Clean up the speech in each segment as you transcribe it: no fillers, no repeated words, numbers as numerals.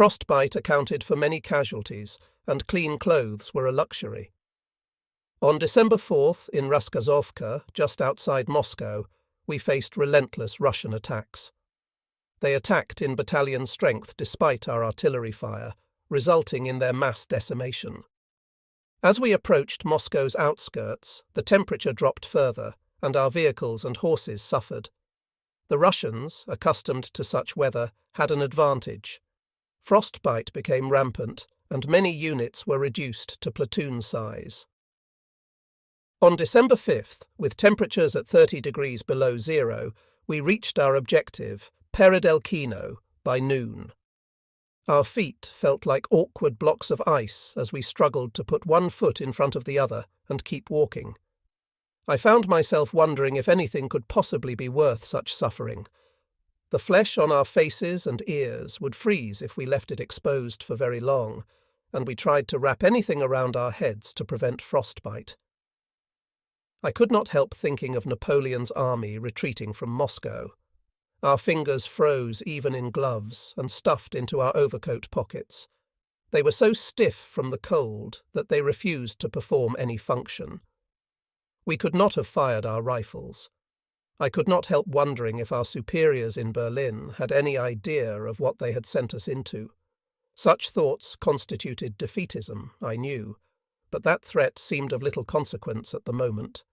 Frostbite accounted for many casualties, and clean clothes were a luxury. On December 4th, in Raskazovka, just outside Moscow, we faced relentless Russian attacks. They attacked in battalion strength despite our artillery fire, resulting in their mass decimation. As we approached Moscow's outskirts, the temperature dropped further, and our vehicles and horses suffered. The Russians, accustomed to such weather, had an advantage. Frostbite became rampant, and many units were reduced to platoon size. On December 5th, with temperatures at 30 degrees below zero, we reached our objective, Peredelkino, by noon. Our feet felt like awkward blocks of ice as we struggled to put one foot in front of the other and keep walking. I found myself wondering if anything could possibly be worth such suffering. The flesh on our faces and ears would freeze if we left it exposed for very long, and we tried to wrap anything around our heads to prevent frostbite. I could not help thinking of Napoleon's army retreating from Moscow. Our fingers froze even in gloves and stuffed into our overcoat pockets. They were so stiff from the cold that they refused to perform any function. We could not have fired our rifles. I could not help wondering if our superiors in Berlin had any idea of what they had sent us into. Such thoughts constituted defeatism, I knew, but that threat seemed of little consequence at the moment.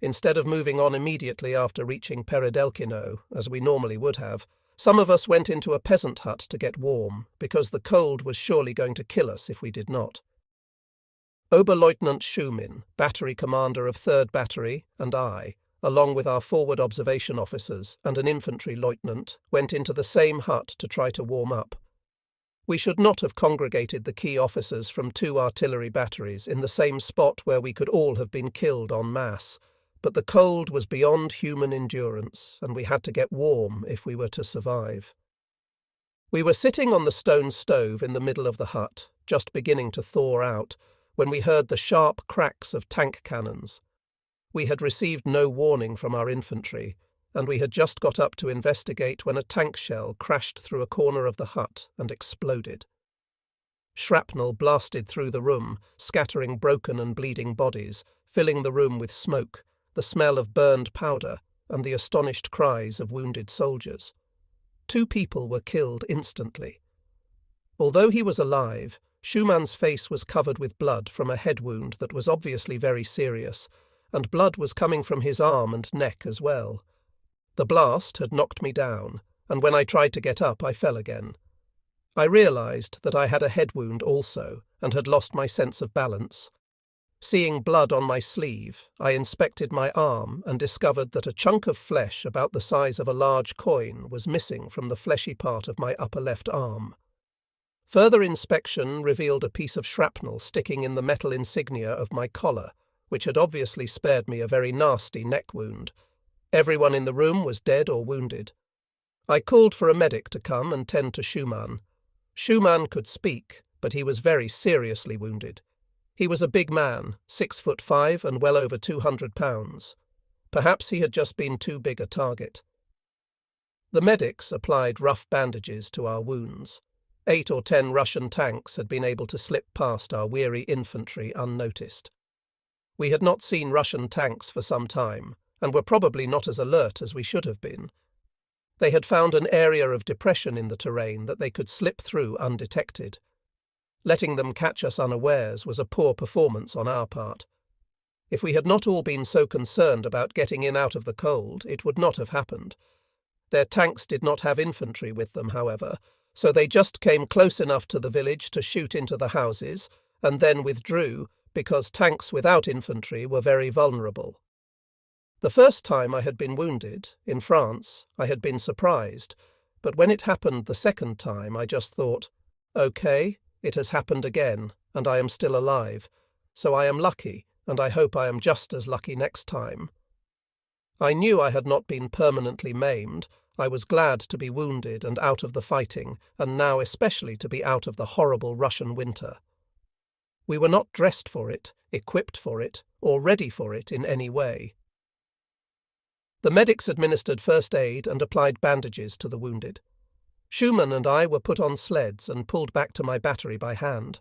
Instead of moving on immediately after reaching Peredelkino, as we normally would have, some of us went into a peasant hut to get warm, because the cold was surely going to kill us if we did not. Oberleutnant Shumin, battery commander of 3rd Battery, and I, along with our forward observation officers and an infantry lieutenant, went into the same hut to try to warm up. We should not have congregated the key officers from 2 artillery batteries in the same spot where we could all have been killed en masse, but the cold was beyond human endurance, and we had to get warm if we were to survive. We were sitting on the stone stove in the middle of the hut, just beginning to thaw out, when we heard the sharp cracks of tank cannons. We had received no warning from our infantry, and we had just got up to investigate when a tank shell crashed through a corner of the hut and exploded. Shrapnel blasted through the room, scattering broken and bleeding bodies, filling the room with smoke, the smell of burned powder, and the astonished cries of wounded soldiers. 2 people were killed instantly. Although he was alive, Schumann's face was covered with blood from a head wound that was obviously very serious, and blood was coming from his arm and neck as well. The blast had knocked me down, and when I tried to get up I fell again. I realized that I had a head wound also, and had lost my sense of balance. Seeing blood on my sleeve, I inspected my arm and discovered that a chunk of flesh about the size of a large coin was missing from the fleshy part of my upper left arm. Further inspection revealed a piece of shrapnel sticking in the metal insignia of my collar, which had obviously spared me a very nasty neck wound. Everyone in the room was dead or wounded. I called for a medic to come and tend to Schumann. Schumann could speak, but he was very seriously wounded. He was a big man, 6'5" and well over 200 pounds. Perhaps he had just been too big a target. The medics applied rough bandages to our wounds. 8 or 10 Russian tanks had been able to slip past our weary infantry unnoticed. We had not seen Russian tanks for some time, and were probably not as alert as we should have been. They had found an area of depression in the terrain that they could slip through undetected. Letting them catch us unawares was a poor performance on our part. If we had not all been so concerned about getting in out of the cold, it would not have happened. Their tanks did not have infantry with them, however, so they just came close enough to the village to shoot into the houses, and then withdrew, because tanks without infantry were very vulnerable. The first time I had been wounded, in France, I had been surprised, but when it happened the second time I just thought, okay, it has happened again, and I am still alive, so I am lucky, and I hope I am just as lucky next time. I knew I had not been permanently maimed. I was glad to be wounded and out of the fighting, and now especially to be out of the horrible Russian winter. We were not dressed for it, equipped for it, or ready for it in any way. The medics administered first aid and applied bandages to the wounded. Schumann and I were put on sleds and pulled back to my battery by hand.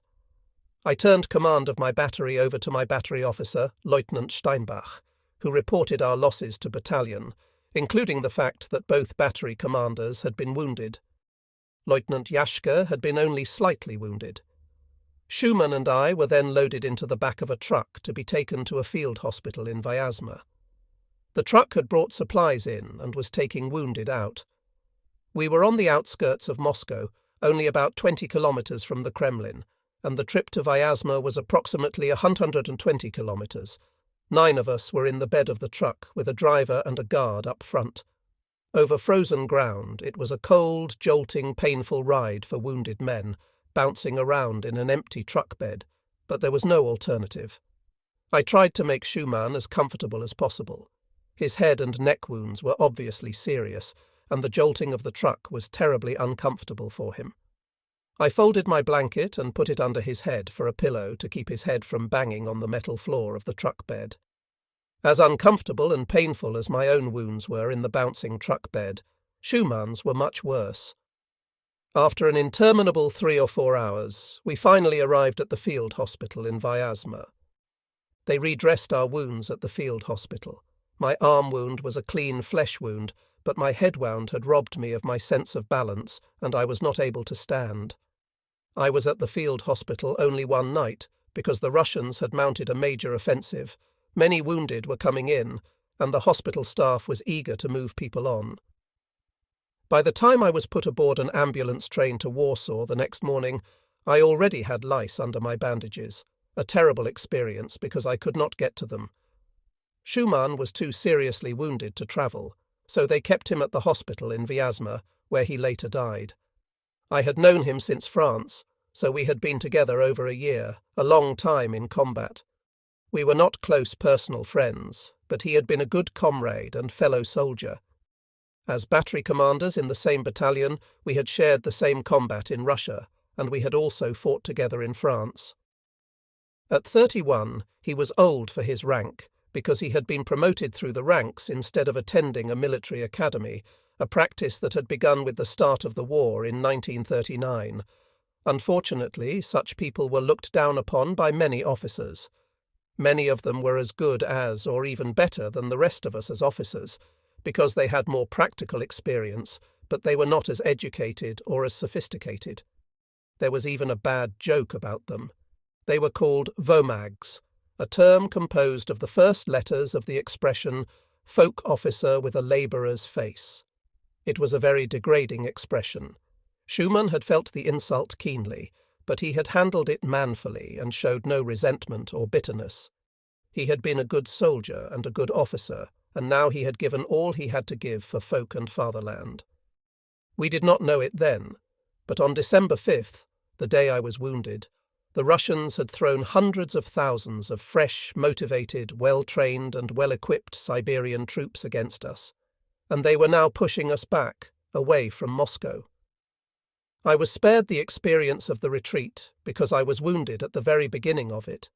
I turned command of my battery over to my battery officer, Lieutenant Steinbach, who reported our losses to battalion, including the fact that both battery commanders had been wounded. Lieutenant Jaschke had been only slightly wounded. Schumann and I were then loaded into the back of a truck to be taken to a field hospital in Vyazma. The truck had brought supplies in and was taking wounded out. We were on the outskirts of Moscow, only about 20 kilometers from the Kremlin, and the trip to Vyazma was approximately 120 kilometers. 9 of us were in the bed of the truck, with a driver and a guard up front. Over frozen ground, it was a cold, jolting, painful ride for wounded men, bouncing around in an empty truck bed, but there was no alternative. I tried to make Schumann as comfortable as possible. His head and neck wounds were obviously serious, and the jolting of the truck was terribly uncomfortable for him. I folded my blanket and put it under his head for a pillow to keep his head from banging on the metal floor of the truck bed. As uncomfortable and painful as my own wounds were in the bouncing truck bed, Schumann's were much worse. After an interminable 3 or 4 hours, we finally arrived at the field hospital in Vyazma. They redressed our wounds at the field hospital. My arm wound was a clean flesh wound, but my head wound had robbed me of my sense of balance, and I was not able to stand. I was at the field hospital only one night, because the Russians had mounted a major offensive. Many wounded were coming in, and the hospital staff was eager to move people on. By the time I was put aboard an ambulance train to Warsaw the next morning, I already had lice under my bandages, a terrible experience because I could not get to them. Schumann was too seriously wounded to travel, so they kept him at the hospital in Vyazma, where he later died. I had known him since France, so we had been together over a year, a long time in combat. We were not close personal friends, but he had been a good comrade and fellow soldier. As battery commanders in the same battalion, we had shared the same combat in Russia, and we had also fought together in France. At 31, he was old for his rank, because he had been promoted through the ranks instead of attending a military academy, a practice that had begun with the start of the war in 1939. Unfortunately, such people were looked down upon by many officers. Many of them were as good as, or even better than the rest of us as officers, because they had more practical experience, but they were not as educated or as sophisticated. There was even a bad joke about them. They were called Wehrmachts, a term composed of the first letters of the expression folk officer with a labourer's face. It was a very degrading expression. Schumann had felt the insult keenly, but he had handled it manfully and showed no resentment or bitterness. He had been a good soldier and a good officer, and now he had given all he had to give for folk and fatherland. We did not know it then, but on December 5th, the day I was wounded, the Russians had thrown hundreds of thousands of fresh, motivated, well-trained and well-equipped Siberian troops against us, and they were now pushing us back, away from Moscow. I was spared the experience of the retreat because I was wounded at the very beginning of it.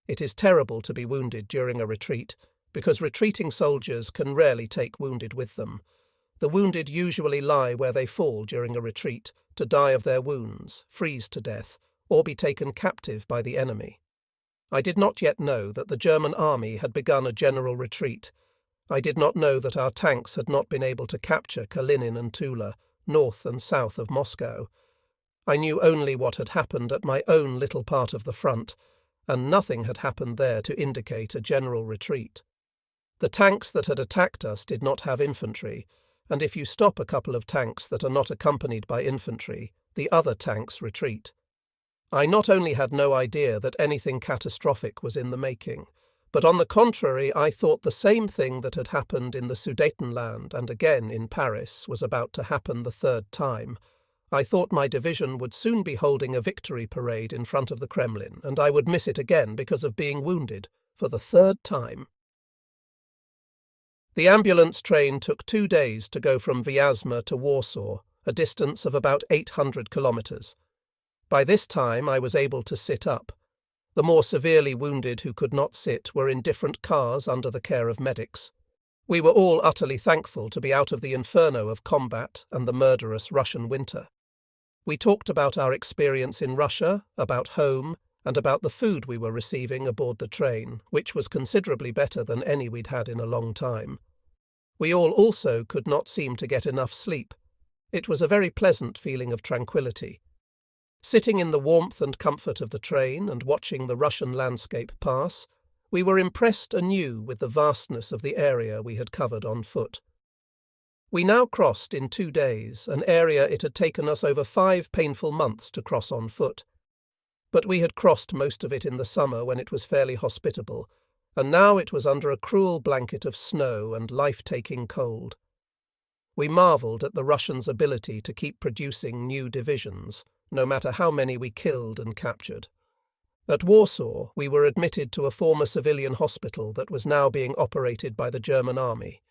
It is terrible to be wounded during a retreat, because retreating soldiers can rarely take wounded with them. The wounded usually lie where they fall during a retreat, to die of their wounds, freeze to death, or be taken captive by the enemy. I did not yet know that the German army had begun a general retreat. I did not know that our tanks had not been able to capture Kalinin and Tula, north and south of Moscow. I knew only what had happened at my own little part of the front, and nothing had happened there to indicate a general retreat. The tanks that had attacked us did not have infantry, and if you stop a couple of tanks that are not accompanied by infantry, the other tanks retreat. I not only had no idea that anything catastrophic was in the making, but on the contrary I thought the same thing that had happened in the Sudetenland and again in Paris was about to happen the third time. I thought my division would soon be holding a victory parade in front of the Kremlin, and I would miss it again because of being wounded, for the third time. The ambulance train took 2 days to go from Vyazma to Warsaw, a distance of about 800 kilometers. By this time I was able to sit up. The more severely wounded who could not sit were in different cars under the care of medics. We were all utterly thankful to be out of the inferno of combat and the murderous Russian winter. We talked about our experience in Russia, about home, and about the food we were receiving aboard the train, which was considerably better than any we'd had in a long time. We all also could not seem to get enough sleep. It was a very pleasant feeling of tranquility. Sitting in the warmth and comfort of the train and watching the Russian landscape pass, we were impressed anew with the vastness of the area we had covered on foot. We now crossed in 2 days an area it had taken us over 5 painful months to cross on foot. But we had crossed most of it in the summer when it was fairly hospitable, and now it was under a cruel blanket of snow and life-taking cold. We marvelled at the Russians' ability to keep producing new divisions, no matter how many we killed and captured. At Warsaw, we were admitted to a former civilian hospital that was now being operated by the German army.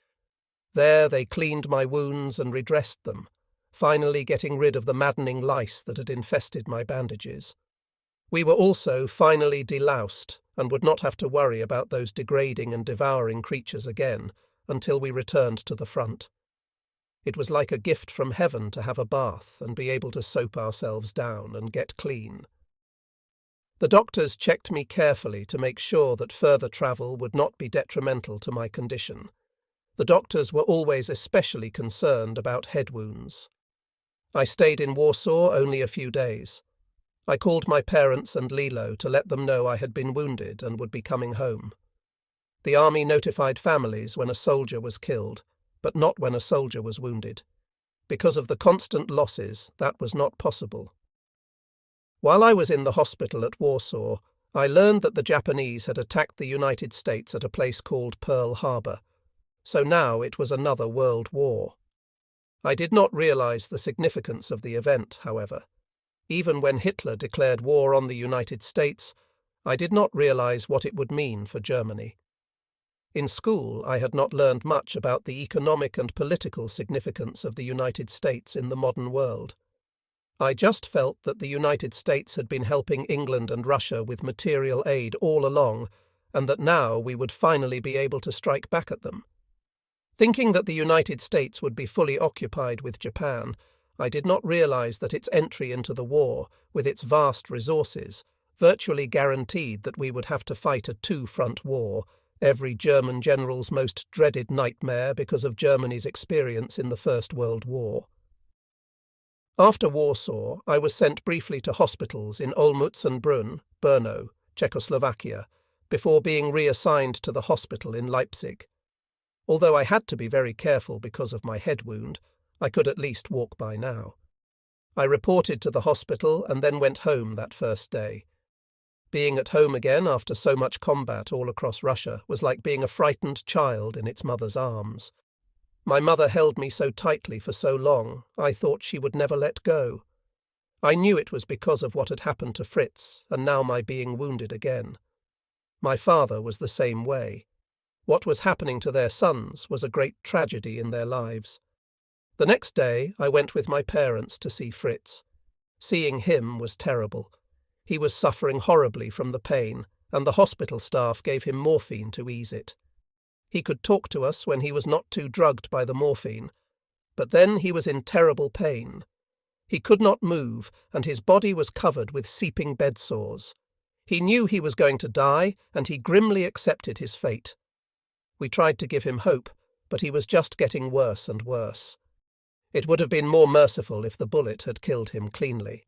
There they cleaned my wounds and redressed them, finally getting rid of the maddening lice that had infested my bandages. We were also finally deloused and would not have to worry about those degrading and devouring creatures again until we returned to the front. It was like a gift from heaven to have a bath and be able to soap ourselves down and get clean. The doctors checked me carefully to make sure that further travel would not be detrimental to my condition. The doctors were always especially concerned about head wounds. I stayed in Warsaw only a few days. I called my parents and Lilo to let them know I had been wounded and would be coming home. The army notified families when a soldier was killed, but not when a soldier was wounded. Because of the constant losses, that was not possible. While I was in the hospital at Warsaw, I learned that the Japanese had attacked the United States at a place called Pearl Harbor. So now it was another world war. I did not realize the significance of the event, however. Even when Hitler declared war on the United States, I did not realize what it would mean for Germany. In school, I had not learned much about the economic and political significance of the United States in the modern world. I just felt that the United States had been helping England and Russia with material aid all along, and that now we would finally be able to strike back at them. Thinking that the United States would be fully occupied with Japan, I did not realize that its entry into the war, with its vast resources, virtually guaranteed that we would have to fight a 2-front war, every German general's most dreaded nightmare because of Germany's experience in the First World War. After Warsaw, I was sent briefly to hospitals in Olmutz and Brno, Czechoslovakia, before being reassigned to the hospital in Leipzig. Although I had to be very careful because of my head wound, I could at least walk by now. I reported to the hospital and then went home that first day. Being at home again after so much combat all across Russia was like being a frightened child in its mother's arms. My mother held me so tightly for so long, I thought she would never let go. I knew it was because of what had happened to Fritz and now my being wounded again. My father was the same way. What was happening to their sons was a great tragedy in their lives. The next day I went with my parents to see Fritz. Seeing him was terrible. He was suffering horribly from the pain, and the hospital staff gave him morphine to ease it. He could talk to us when he was not too drugged by the morphine, but then he was in terrible pain. He could not move, and his body was covered with seeping bed sores. He knew he was going to die, and he grimly accepted his fate. We tried to give him hope, but he was just getting worse and worse. It would have been more merciful if the bullet had killed him cleanly.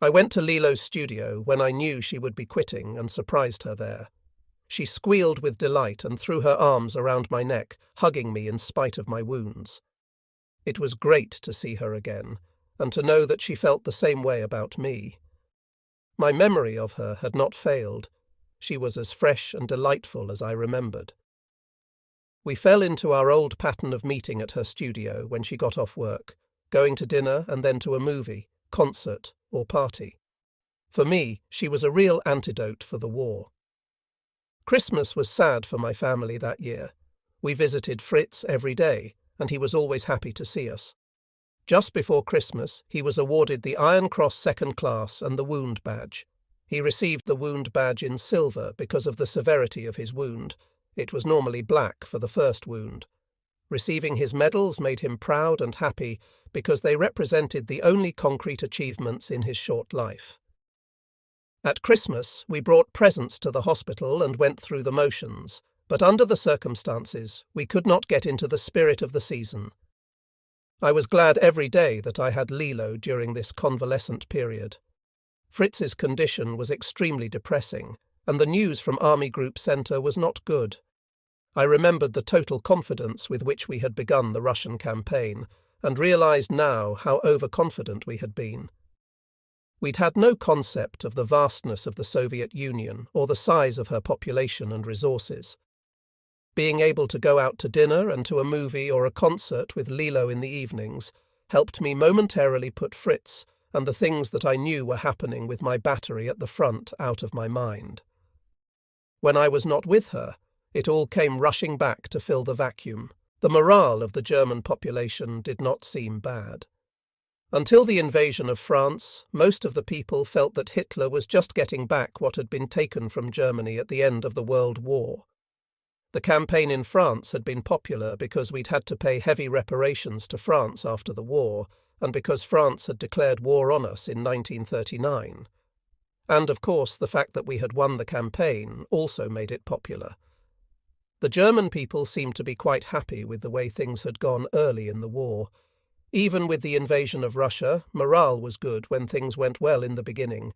I went to Lilo's studio when I knew she would be quitting and surprised her there. She squealed with delight and threw her arms around my neck, hugging me in spite of my wounds. It was great to see her again, and to know that she felt the same way about me. My memory of her had not failed. She was as fresh and delightful as I remembered. We fell into our old pattern of meeting at her studio when she got off work, going to dinner and then to a movie, concert, or party. For me, she was a real antidote for the war. Christmas was sad for my family that year. We visited Fritz every day, and he was always happy to see us. Just before Christmas, he was awarded the Iron Cross Second Class and the Wound Badge. He received the Wound Badge in silver because of the severity of his wound. It was normally black for the first wound. Receiving his medals made him proud and happy because they represented the only concrete achievements in his short life. At Christmas, we brought presents to the hospital and went through the motions, but under the circumstances, we could not get into the spirit of the season. I was glad every day that I had Lilo during this convalescent period. Fritz's condition was extremely depressing, and the news from Army Group Centre was not good. I remembered the total confidence with which we had begun the Russian campaign, and realised now how overconfident we had been. We'd had no concept of the vastness of the Soviet Union or the size of her population and resources. Being able to go out to dinner and to a movie or a concert with Lilo in the evenings helped me momentarily put Fritz and the things that I knew were happening with my battery at the front out of my mind. When I was not with her, it all came rushing back to fill the vacuum. The morale of the German population did not seem bad. Until the invasion of France, most of the people felt that Hitler was just getting back what had been taken from Germany at the end of the World War. The campaign in France had been popular because we'd had to pay heavy reparations to France after the war, and because France had declared war on us in 1939. And, of course, the fact that we had won the campaign also made it popular. The German people seemed to be quite happy with the way things had gone early in the war. Even with the invasion of Russia, morale was good when things went well in the beginning.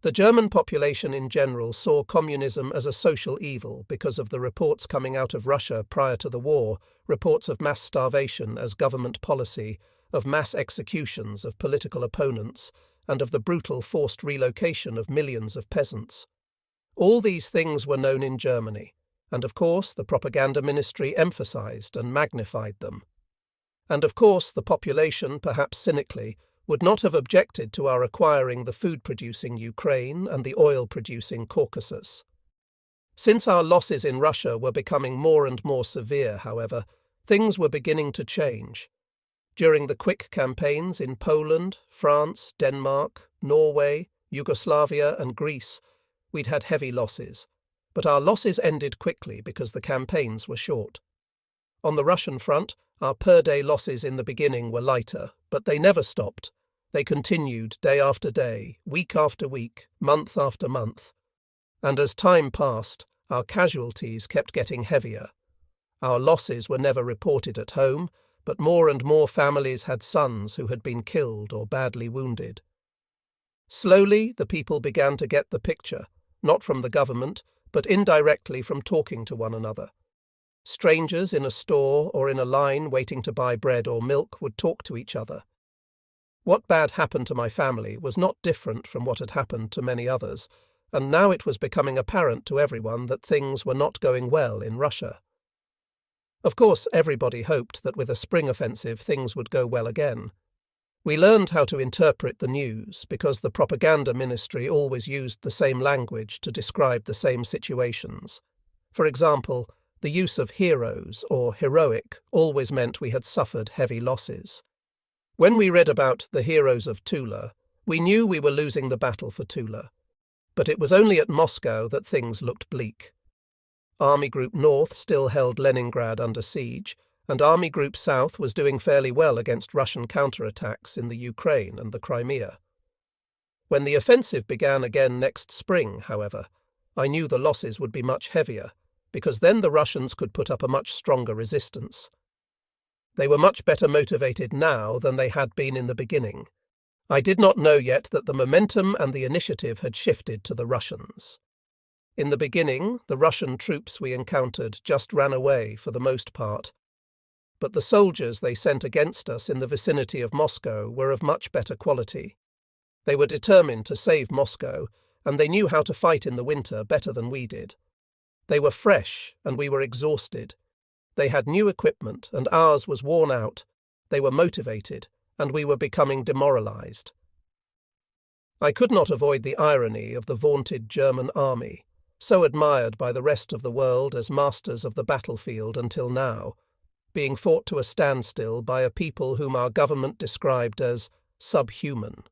The German population in general saw communism as a social evil because of the reports coming out of Russia prior to the war, reports of mass starvation as government policy, of mass executions of political opponents, and of the brutal forced relocation of millions of peasants. All these things were known in Germany, and of course the propaganda ministry emphasized and magnified them. And of course the population, perhaps cynically, would not have objected to our acquiring the food-producing Ukraine and the oil-producing Caucasus. Since our losses in Russia were becoming more and more severe, however, things were beginning to change. During the quick campaigns in Poland, France, Denmark, Norway, Yugoslavia and Greece, we'd had heavy losses, but our losses ended quickly because the campaigns were short. On the Russian front, our per-day losses in the beginning were lighter, but they never stopped. They continued day after day, week after week, month after month. And as time passed, our casualties kept getting heavier. Our losses were never reported at home, but more and more families had sons who had been killed or badly wounded. Slowly, the people began to get the picture, not from the government, but indirectly from talking to one another. Strangers in a store or in a line waiting to buy bread or milk would talk to each other. What bad happened to my family was not different from what had happened to many others, and now it was becoming apparent to everyone that things were not going well in Russia. Of course, everybody hoped that with a spring offensive things would go well again. We learned how to interpret the news because the propaganda ministry always used the same language to describe the same situations. For example, the use of heroes or heroic always meant we had suffered heavy losses. When we read about the heroes of Tula, we knew we were losing the battle for Tula. But it was only at Moscow that things looked bleak. Army Group North still held Leningrad under siege, and Army Group South was doing fairly well against Russian counterattacks in the Ukraine and the Crimea. When the offensive began again next spring, however, I knew the losses would be much heavier, because then the Russians could put up a much stronger resistance. They were much better motivated now than they had been in the beginning. I did not know yet that the momentum and the initiative had shifted to the Russians. In the beginning, the Russian troops we encountered just ran away for the most part, but the soldiers they sent against us in the vicinity of Moscow were of much better quality. They were determined to save Moscow, and they knew how to fight in the winter better than we did. They were fresh, and we were exhausted. They had new equipment, and ours was worn out. They were motivated, and we were becoming demoralized. I could not avoid the irony of the vaunted German army, so admired by the rest of the world as masters of the battlefield until now, being fought to a standstill by a people whom our government described as subhuman.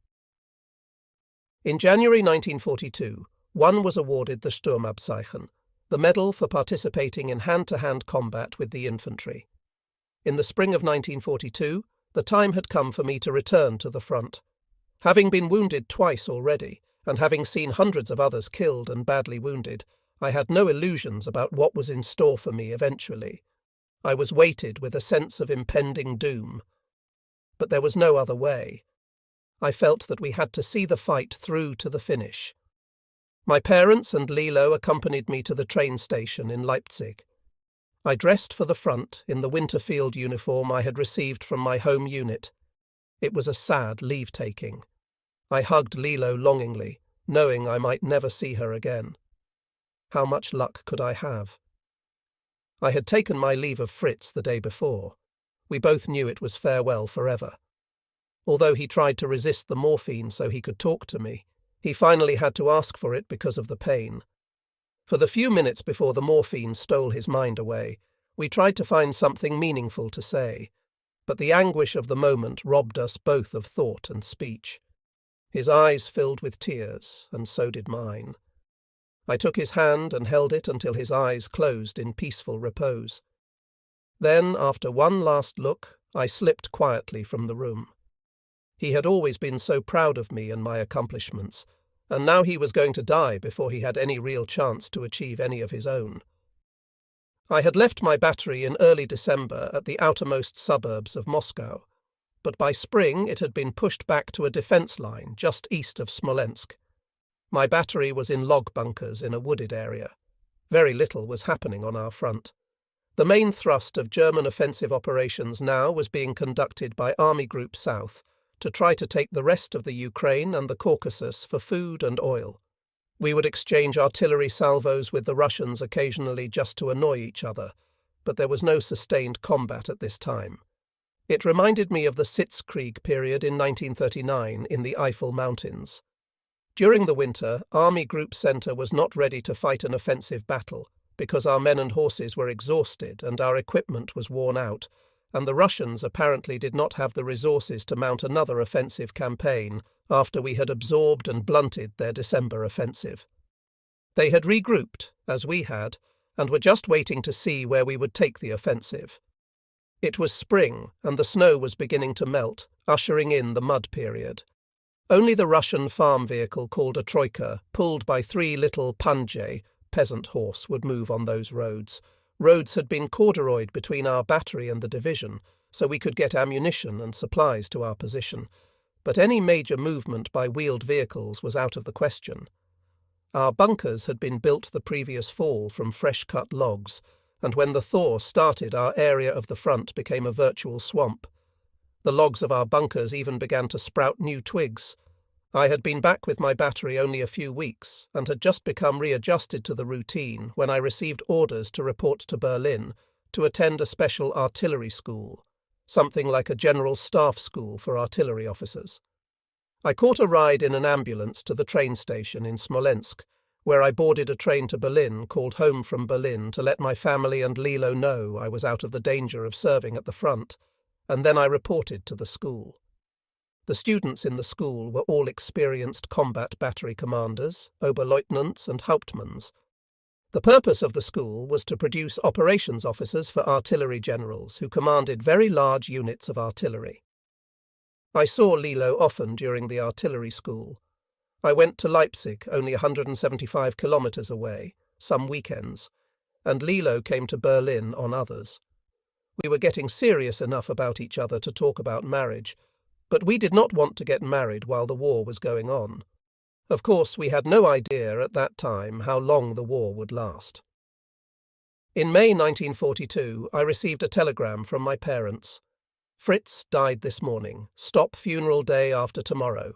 In January 1942, one was awarded the Sturmabzeichen, the medal for participating in hand-to-hand combat with the infantry. In the spring of 1942, the time had come for me to return to the front. Having been wounded twice already, and having seen hundreds of others killed and badly wounded, I had no illusions about what was in store for me eventually. I was weighted with a sense of impending doom. But there was no other way. I felt that we had to see the fight through to the finish. My parents and Lilo accompanied me to the train station in Leipzig. I dressed for the front in the winter field uniform I had received from my home unit. It was a sad leave-taking. I hugged Lilo longingly, knowing I might never see her again. How much luck could I have? I had taken my leave of Fritz the day before. We both knew it was farewell forever. Although he tried to resist the morphine so he could talk to me, he finally had to ask for it because of the pain. For the few minutes before the morphine stole his mind away, we tried to find something meaningful to say, but the anguish of the moment robbed us both of thought and speech. His eyes filled with tears, and so did mine. I took his hand and held it until his eyes closed in peaceful repose. Then, after one last look, I slipped quietly from the room. He had always been so proud of me and my accomplishments, and now he was going to die before he had any real chance to achieve any of his own. I had left my battery in early December at the outermost suburbs of Moscow, but by spring it had been pushed back to a defence line just east of Smolensk. My battery was in log bunkers in a wooded area. Very little was happening on our front. The main thrust of German offensive operations now was being conducted by Army Group South to try to take the rest of the Ukraine and the Caucasus for food and oil. We would exchange artillery salvos with the Russians occasionally just to annoy each other, but there was no sustained combat at this time. It reminded me of the Sitzkrieg period in 1939 in the Eifel Mountains. During the winter, Army Group Centre was not ready to fight an offensive battle because our men and horses were exhausted and our equipment was worn out, and the Russians apparently did not have the resources to mount another offensive campaign after we had absorbed and blunted their December offensive. They had regrouped, as we had, and were just waiting to see where we would take the offensive. It was spring, and the snow was beginning to melt, ushering in the mud period. Only the Russian farm vehicle called a troika, pulled by 3 little panjay, peasant horse, would move on those roads. Roads had been corduroyed between our battery and the division, so we could get ammunition and supplies to our position, but any major movement by wheeled vehicles was out of the question. Our bunkers had been built the previous fall from fresh-cut logs, and when the thaw started, our area of the front became a virtual swamp. The logs of our bunkers even began to sprout new twigs. I had been back with my battery only a few weeks and had just become readjusted to the routine when I received orders to report to Berlin to attend a special artillery school, something like a general staff school for artillery officers. I caught a ride in an ambulance to the train station in Smolensk, where I boarded a train to Berlin, called home from Berlin to let my family and Lilo know I was out of the danger of serving at the front, and then I reported to the school. The students in the school were all experienced combat battery commanders, Oberleutnants and Hauptmanns. The purpose of the school was to produce operations officers for artillery generals who commanded very large units of artillery. I saw Lilo often during the artillery school. I went to Leipzig, only 175 kilometers away, some weekends, and Lilo came to Berlin on others. We were getting serious enough about each other to talk about marriage, but we did not want to get married while the war was going on. Of course, we had no idea at that time how long the war would last. In May 1942, I received a telegram from my parents. Fritz died this morning. Stop funeral day after tomorrow.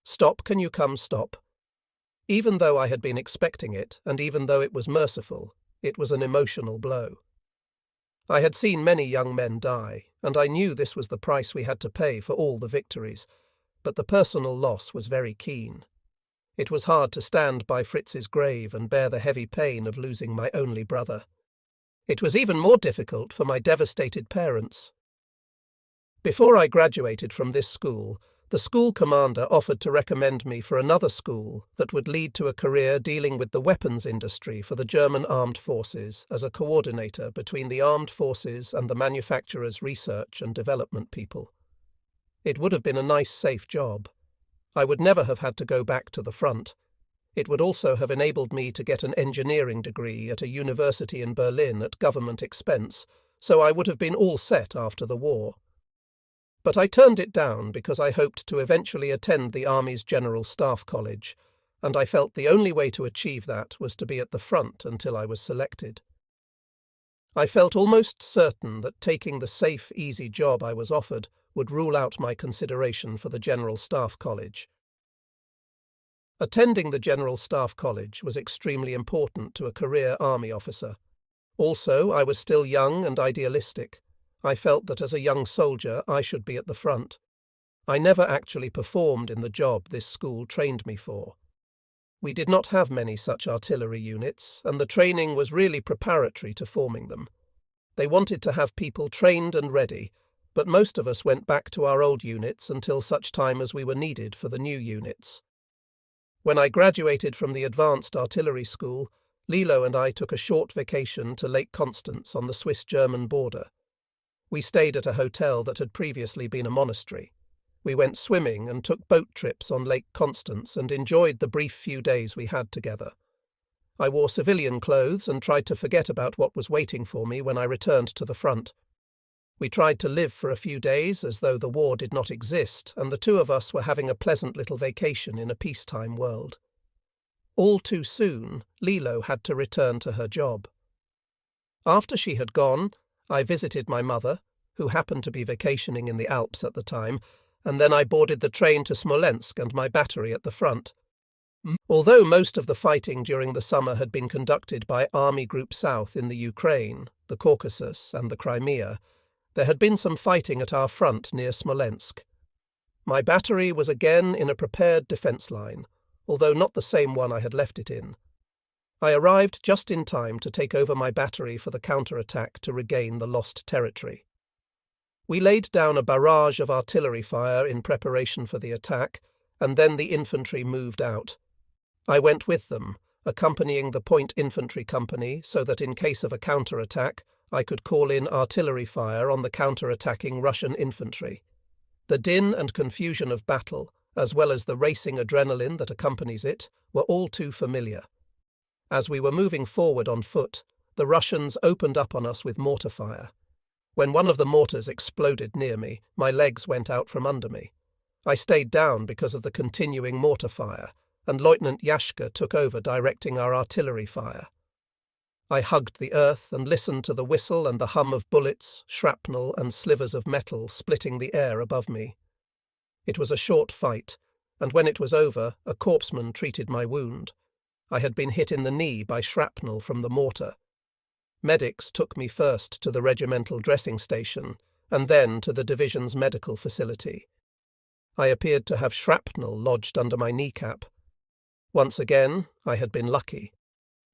Stop, can you come stop? Even though I had been expecting it, and even though it was merciful, it was an emotional blow. I had seen many young men die, and I knew this was the price we had to pay for all the victories, but the personal loss was very keen. It was hard to stand by Fritz's grave and bear the heavy pain of losing my only brother. It was even more difficult for my devastated parents. Before I graduated from this school, The school commander offered to recommend me for another school that would lead to a career dealing with the weapons industry for the German armed forces as a coordinator between the armed forces and the manufacturer's research and development people. It would have been a nice, safe job. I would never have had to go back to the front. It would also have enabled me to get an engineering degree at a university in Berlin at government expense, so I would have been all set after the war. But I turned it down because I hoped to eventually attend the Army's General Staff College, and I felt the only way to achieve that was to be at the front until I was selected. I felt almost certain that taking the safe, easy job I was offered would rule out my consideration for the General Staff College. Attending the General Staff College was extremely important to a career Army officer. Also, I was still young and idealistic. I felt that as a young soldier I should be at the front. I never actually performed in the job this school trained me for. We did not have many such artillery units, and the training was really preparatory to forming them. They wanted to have people trained and ready, but most of us went back to our old units until such time as we were needed for the new units. When I graduated from the Advanced Artillery School, Lilo and I took a short vacation to Lake Constance on the Swiss-German border. We stayed at a hotel that had previously been a monastery. We went swimming and took boat trips on Lake Constance and enjoyed the brief few days we had together. I wore civilian clothes and tried to forget about what was waiting for me when I returned to the front. We tried to live for a few days as though the war did not exist, and the two of us were having a pleasant little vacation in a peacetime world. All too soon, Lilo had to return to her job. After she had gone, I visited my mother, who happened to be vacationing in the Alps at the time, and then I boarded the train to Smolensk and my battery at the front. Although most of the fighting during the summer had been conducted by Army Group South in the Ukraine, the Caucasus, and the Crimea, there had been some fighting at our front near Smolensk. My battery was again in a prepared defence line, although not the same one I had left it in. I arrived just in time to take over my battery for the counter-attack to regain the lost territory. We laid down a barrage of artillery fire in preparation for the attack, and then the infantry moved out. I went with them, accompanying the Point Infantry Company so that in case of a counter-attack, I could call in artillery fire on the counter-attacking Russian infantry. The din and confusion of battle, as well as the racing adrenaline that accompanies it, were all too familiar. As we were moving forward on foot, the Russians opened up on us with mortar fire. When one of the mortars exploded near me, my legs went out from under me. I stayed down because of the continuing mortar fire, and Lieutenant Yashka took over directing our artillery fire. I hugged the earth and listened to the whistle and the hum of bullets, shrapnel, and slivers of metal splitting the air above me. It was a short fight, and when it was over, a corpsman treated my wound. I had been hit in the knee by shrapnel from the mortar. Medics took me first to the regimental dressing station, and then to the division's medical facility. I appeared to have shrapnel lodged under my kneecap. Once again, I had been lucky.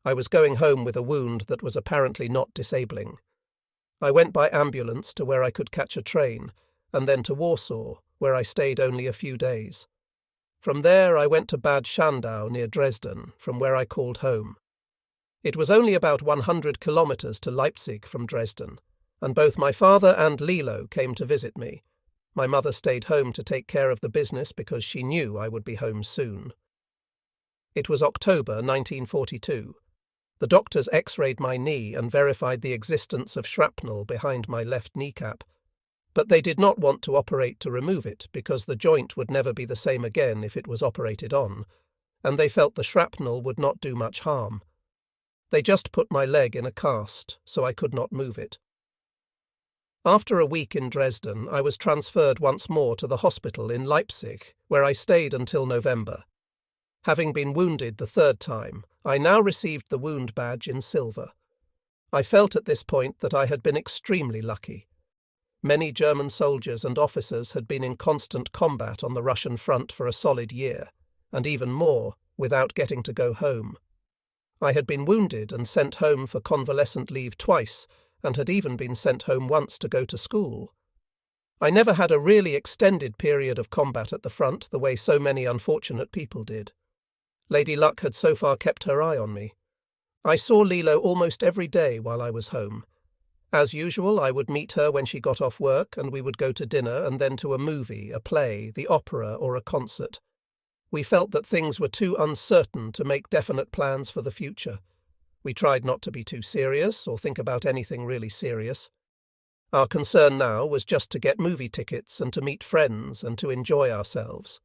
I was going home with a wound that was apparently not disabling. I went by ambulance to where I could catch a train, and then to Warsaw, where I stayed only a few days. From there I went to Bad Schandau near Dresden, from where I called home. It was only about 100 kilometers to Leipzig from Dresden, and both my father and Lilo came to visit me. My mother stayed home to take care of the business because she knew I would be home soon. It was October 1942. The doctors x-rayed my knee and verified the existence of shrapnel behind my left kneecap, but they did not want to operate to remove it because the joint would never be the same again if it was operated on, and they felt the shrapnel would not do much harm. They just put my leg in a cast, so I could not move it. After a week in Dresden, I was transferred once more to the hospital in Leipzig, where I stayed until November. Having been wounded the third time, I now received the wound badge in silver. I felt at this point that I had been extremely lucky. Many German soldiers and officers had been in constant combat on the Russian front for a solid year, and even more, without getting to go home. I had been wounded and sent home for convalescent leave twice, and had even been sent home once to go to school. I never had a really extended period of combat at the front the way so many unfortunate people did. Lady Luck had so far kept her eye on me. I saw Lilo almost every day while I was home. As usual, I would meet her when she got off work, and we would go to dinner and then to a movie, a play, the opera, or a concert. We felt that things were too uncertain to make definite plans for the future. We tried not to be too serious or think about anything really serious. Our concern now was just to get movie tickets and to meet friends and to enjoy ourselves.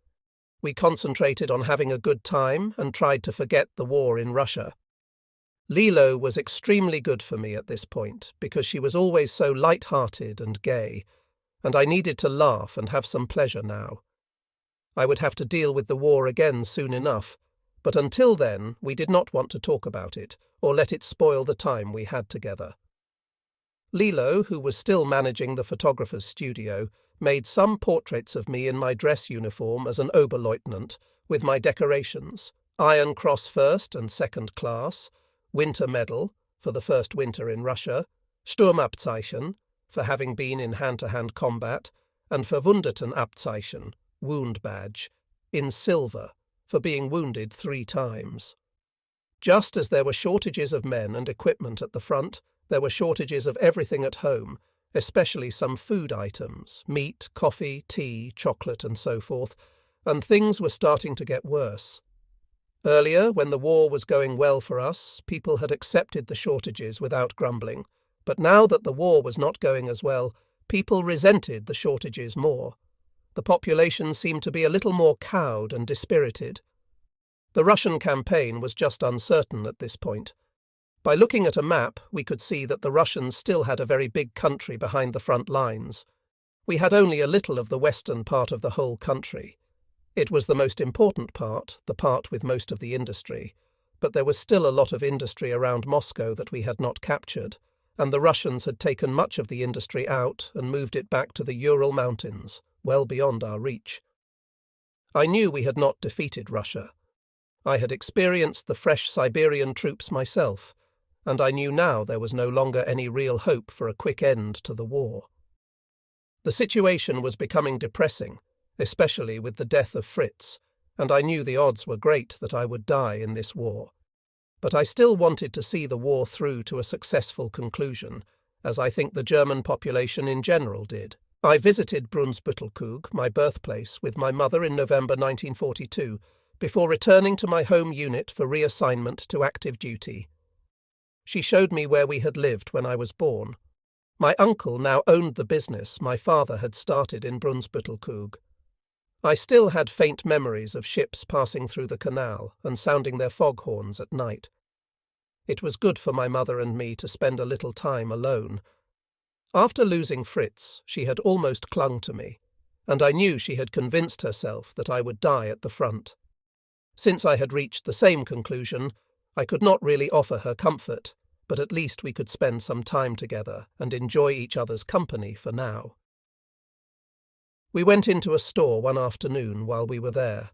We concentrated on having a good time and tried to forget the war in Russia. Lilo was extremely good for me at this point because she was always so light-hearted and gay, and I needed to laugh and have some pleasure now. I would have to deal with the war again soon enough, but until then we did not want to talk about it or let it spoil the time we had together. Lilo, who was still managing the photographer's studio, made some portraits of me in my dress uniform as an Oberleutnant, with my decorations: Iron Cross First and Second Class, Winter Medal, for the first winter in Russia, Sturmabzeichen, for having been in hand-to-hand combat, and Verwundetenabzeichen, Wound Badge, in silver, for being wounded 3 times. Just as there were shortages of men and equipment at the front, there were shortages of everything at home, especially some food items, meat, coffee, tea, chocolate, and so forth, and things were starting to get worse. Earlier, when the war was going well for us, people had accepted the shortages without grumbling, but now that the war was not going as well, people resented the shortages more. The population seemed to be a little more cowed and dispirited. The Russian campaign was just uncertain at this point. By looking at a map, we could see that the Russians still had a very big country behind the front lines. We had only a little of the western part of the whole country. It was the most important part, the part with most of the industry, but there was still a lot of industry around Moscow that we had not captured, and the Russians had taken much of the industry out and moved it back to the Ural Mountains, well beyond our reach. I knew we had not defeated Russia. I had experienced the fresh Siberian troops myself, and I knew now there was no longer any real hope for a quick end to the war. The situation was becoming depressing, especially with the death of Fritz, and I knew the odds were great that I would die in this war. But I still wanted to see the war through to a successful conclusion, as I think the German population in general did. I visited Brunsbüttelkug, my birthplace, with my mother in November 1942, before returning to my home unit for reassignment to active duty. She showed me where we had lived when I was born. My uncle now owned the business my father had started in Brunsbüttelkug. I still had faint memories of ships passing through the canal and sounding their foghorns at night. It was good for my mother and me to spend a little time alone. After losing Fritz, she had almost clung to me, and I knew she had convinced herself that I would die at the front. Since I had reached the same conclusion, I could not really offer her comfort, but at least we could spend some time together and enjoy each other's company for now. We went into a store one afternoon while we were there.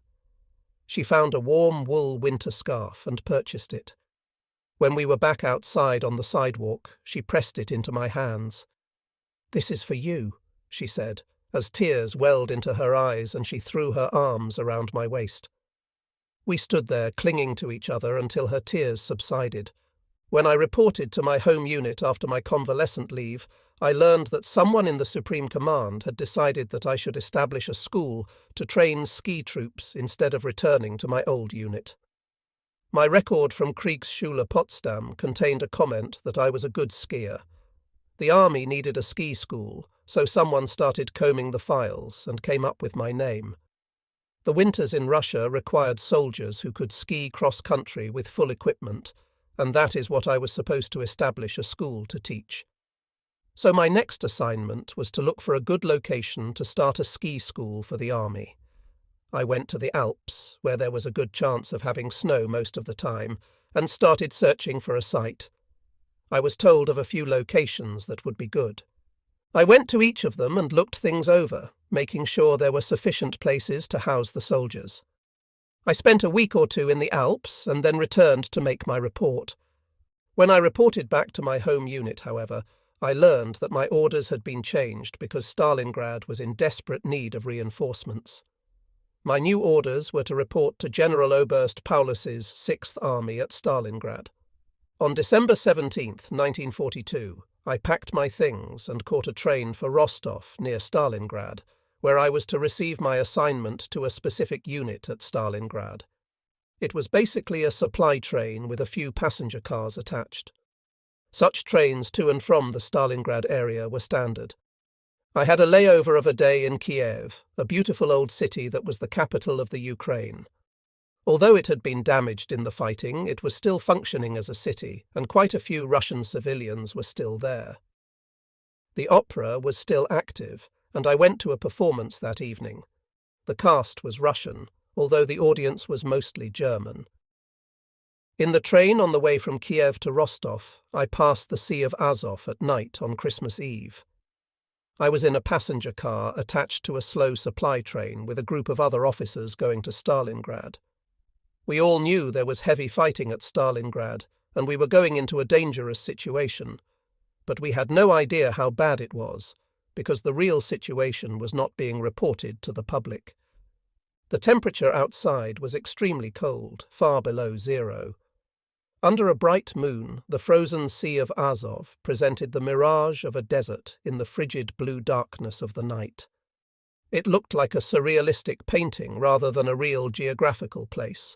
She found a warm wool winter scarf and purchased it. When we were back outside on the sidewalk, she pressed it into my hands. "This is for you," she said, as tears welled into her eyes and she threw her arms around my waist. We stood there clinging to each other until her tears subsided. When I reported to my home unit after my convalescent leave, I learned that someone in the Supreme Command had decided that I should establish a school to train ski troops instead of returning to my old unit. My record from Kriegsschule Potsdam contained a comment that I was a good skier. The army needed a ski school, so someone started combing the files and came up with my name. The winters in Russia required soldiers who could ski cross-country with full equipment, and that is what I was supposed to establish a school to teach. So my next assignment was to look for a good location to start a ski school for the army. I went to the Alps, where there was a good chance of having snow most of the time, and started searching for a site. I was told of a few locations that would be good. I went to each of them and looked things over, making sure there were sufficient places to house the soldiers. I spent a week or 2 in the Alps and then returned to make my report. When I reported back to my home unit, however, I learned that my orders had been changed because Stalingrad was in desperate need of reinforcements. My new orders were to report to General Oberst Paulus's 6th Army at Stalingrad. On December 17, 1942, I packed my things and caught a train for Rostov near Stalingrad, where I was to receive my assignment to a specific unit at Stalingrad. It was basically a supply train with a few passenger cars attached. Such trains to and from the Stalingrad area were standard. I had a layover of a day in Kiev, a beautiful old city that was the capital of the Ukraine. Although it had been damaged in the fighting, it was still functioning as a city, and quite a few Russian civilians were still there. The opera was still active, and I went to a performance that evening. The cast was Russian, although the audience was mostly German. In the train on the way from Kiev to Rostov, I passed the Sea of Azov at night on Christmas Eve. I was in a passenger car attached to a slow supply train with a group of other officers going to Stalingrad. We all knew there was heavy fighting at Stalingrad, and we were going into a dangerous situation. But we had no idea how bad it was, because the real situation was not being reported to the public. The temperature outside was extremely cold, far below zero. Under a bright moon, the frozen Sea of Azov presented the mirage of a desert in the frigid blue darkness of the night. It looked like a surrealistic painting rather than a real geographical place.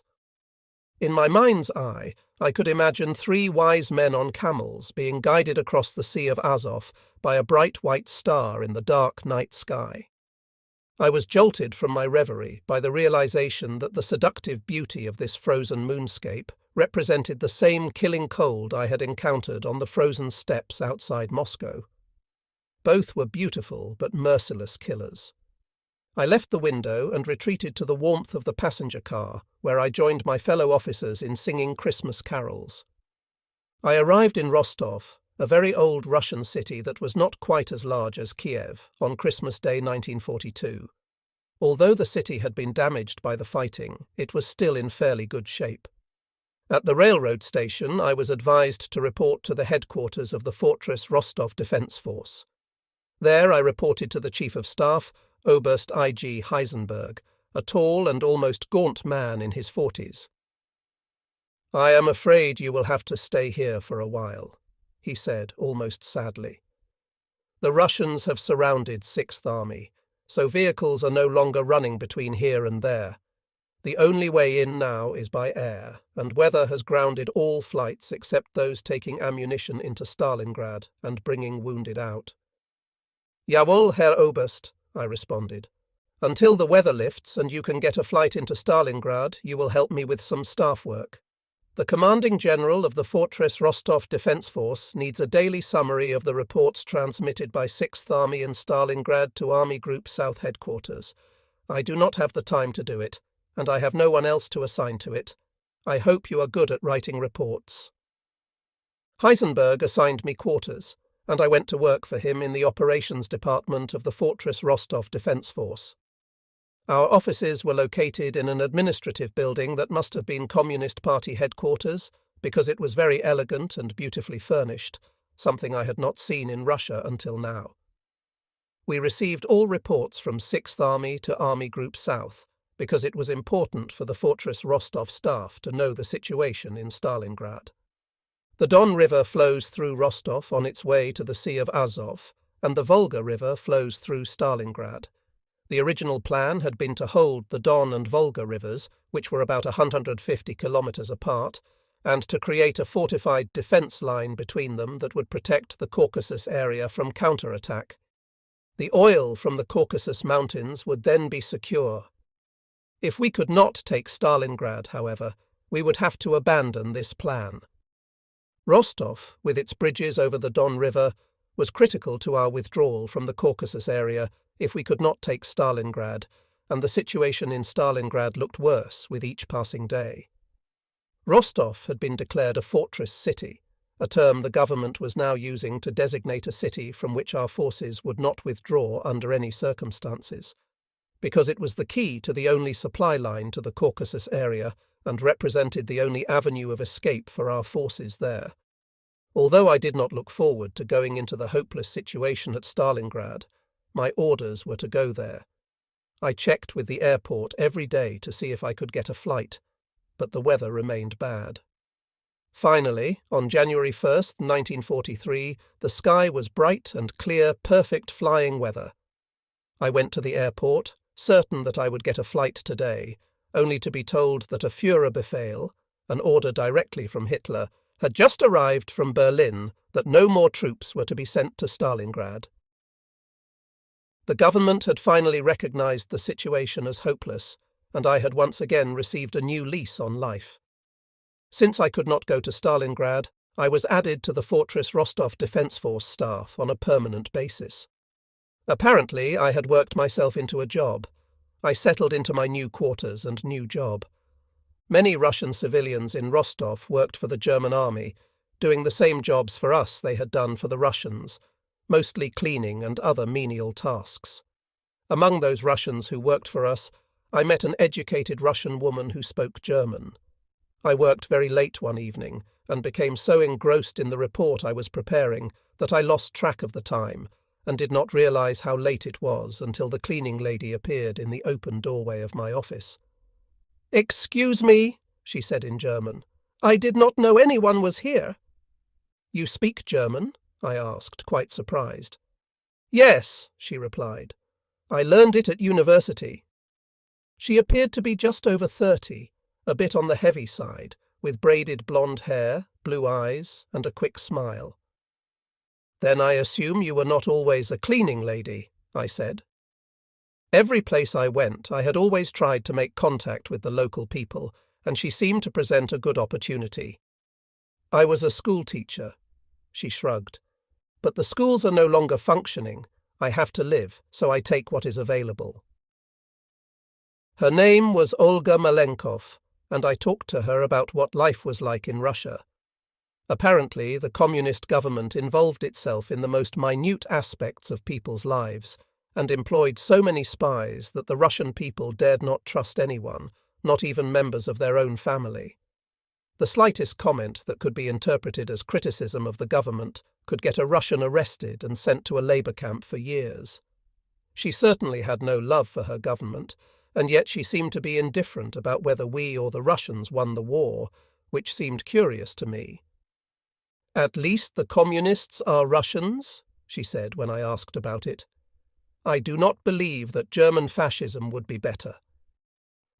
In my mind's eye, I could imagine 3 wise men on camels being guided across the Sea of Azov by a bright white star in the dark night sky. I was jolted from my reverie by the realization that the seductive beauty of this frozen moonscape represented the same killing cold I had encountered on the frozen steppes outside Moscow. Both were beautiful but merciless killers. I left the window and retreated to the warmth of the passenger car, where I joined my fellow officers in singing Christmas carols. I arrived in Rostov, a very old Russian city that was not quite as large as Kiev, on Christmas Day 1942. Although the city had been damaged by the fighting, it was still in fairly good shape. At the railroad station, I was advised to report to the headquarters of the Fortress Rostov Defense Force. There I reported to the Chief of Staff, Oberst I.G. Heisenberg, a tall and almost gaunt man in his 40s. "I am afraid you will have to stay here for a while," he said, almost sadly. "The Russians have surrounded 6th Army, so vehicles are no longer running between here and there. The only way in now is by air, and weather has grounded all flights except those taking ammunition into Stalingrad and bringing wounded out." "Jawohl, Herr Oberst," I responded. "Until the weather lifts and you can get a flight into Stalingrad, you will help me with some staff work. The commanding general of the Fortress Rostov Defense Force needs a daily summary of the reports transmitted by 6th Army in Stalingrad to Army Group South Headquarters. I do not have the time to do it, and I have no one else to assign to it. I hope you are good at writing reports." Heisenberg assigned me quarters, and I went to work for him in the operations department of the Fortress Rostov Defense Force. Our offices were located in an administrative building that must have been Communist Party headquarters, because it was very elegant and beautifully furnished, something I had not seen in Russia until now. We received all reports from 6th Army to Army Group South, because it was important for the Fortress Rostov staff to know the situation in Stalingrad. The Don River flows through Rostov on its way to the Sea of Azov, and the Volga River flows through Stalingrad. The original plan had been to hold the Don and Volga rivers, which were about 150 kilometers apart, and to create a fortified defense line between them that would protect the Caucasus area from counterattack. The oil from the Caucasus Mountains would then be secure. If we could not take Stalingrad, however, we would have to abandon this plan. Rostov, with its bridges over the Don River, was critical to our withdrawal from the Caucasus area if we could not take Stalingrad, and the situation in Stalingrad looked worse with each passing day. Rostov had been declared a fortress city, a term the government was now using to designate a city from which our forces would not withdraw under any circumstances, because it was the key to the only supply line to the Caucasus area and represented the only avenue of escape for our forces there. Although I did not look forward to going into the hopeless situation at Stalingrad, my orders were to go there. I checked with the airport every day to see if I could get a flight, but the weather remained bad. Finally, on January 1st, 1943, the sky was bright and clear, perfect flying weather. I went to the airport, certain that I would get a flight today, only to be told that a Führerbefehl, an order directly from Hitler, had just arrived from Berlin that no more troops were to be sent to Stalingrad. The government had finally recognized the situation as hopeless, and I had once again received a new lease on life. Since I could not go to Stalingrad, I was added to the Fortress Rostov Defence Force staff on a permanent basis. Apparently, I had worked myself into a job. I settled into my new quarters and new job. Many Russian civilians in Rostov worked for the German army, doing the same jobs for us they had done for the Russians, mostly cleaning and other menial tasks. Among those Russians who worked for us, I met an educated Russian woman who spoke German. I worked very late one evening and became so engrossed in the report I was preparing that I lost track of the time and did not realize how late it was until the cleaning lady appeared in the open doorway of my office. "Excuse me," she said in German. "I did not know anyone was here." "You speak German?" I asked, quite surprised. "Yes," she replied. "I learned it at university." She appeared to be just over 30, a bit on the heavy side, with braided blonde hair, blue eyes, and a quick smile. "Then I assume you were not always a cleaning lady," I said. Every place I went, I had always tried to make contact with the local people, and she seemed to present a good opportunity. "I was a school teacher," she shrugged. "But the schools are no longer functioning. I have to live, so I take what is available." Her name was Olga Malenkov, and I talked to her about what life was like in Russia. Apparently, the communist government involved itself in the most minute aspects of people's lives, and employed so many spies that the Russian people dared not trust anyone, not even members of their own family. The slightest comment that could be interpreted as criticism of the government could get a Russian arrested and sent to a labor camp for years. She certainly had no love for her government, and yet she seemed to be indifferent about whether we or the Russians won the war, which seemed curious to me. "At least the communists are Russians," she said when I asked about it. "I do not believe that German fascism would be better."